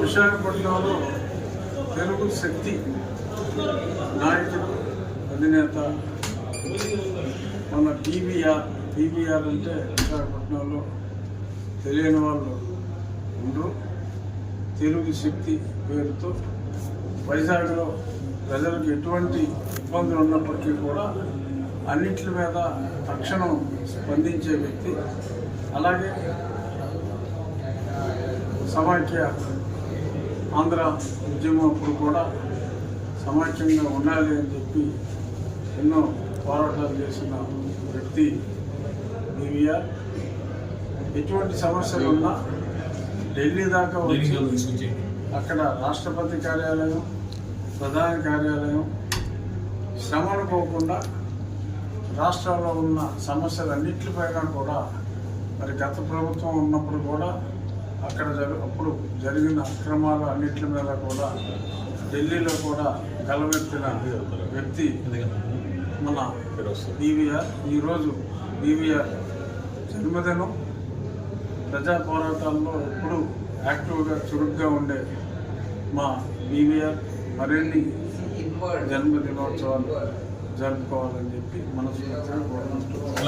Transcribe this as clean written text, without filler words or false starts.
విశాఖపట్నంలో తెలుగు శక్తి నాయకుడు అధినేత మన టీవీఆర్ అంటే విశాఖపట్నంలో తెలియని వాళ్ళు ఉండరు. తెలుగు శక్తి పేరుతో వైజాగ్లో ప్రజలకు ఎటువంటి ఇబ్బందులు ఉన్నప్పటికీ కూడా అన్నింటి మీద తక్షణం స్పందించే వ్యక్తి. అలాగే సమాఖ్య ఆంధ్ర ఉద్యమం అప్పుడు కూడా సమాఖ్యంగా ఉండాలి అని చెప్పి ఎన్నో పోరాటాలు చేసిన వ్యక్తి టీవీఆర్. ఎటువంటి సమస్యలు ఉన్నా ఢిల్లీ దాకా వచ్చి అక్కడ రాష్ట్రపతి కార్యాలయం, ప్రధాన కార్యాలయం శ్రమను పోకుండా రాష్ట్రంలో ఉన్న సమస్యలన్నింటిపైన కూడా మరి గత ప్రభుత్వం ఉన్నప్పుడు కూడా అక్కడ అప్పుడు జరిగిన అక్రమాలు అన్నింటి మీద కూడా ఢిల్లీలో కూడా గలవెత్తిన వ్యక్తి మన టీవీఆర్. ఈరోజు టీవీఆర్ జన్మదినం. ప్రజా పోరాటాల్లో ఎప్పుడు యాక్టివ్గా చురుగ్గా ఉండే మా టీవీఆర్ మరిన్ని జన్మదినోత్సవాలు జరుపుకోవాలని చెప్పి మనస్ఫూర్తిగా కోరుకుంటున్నాం.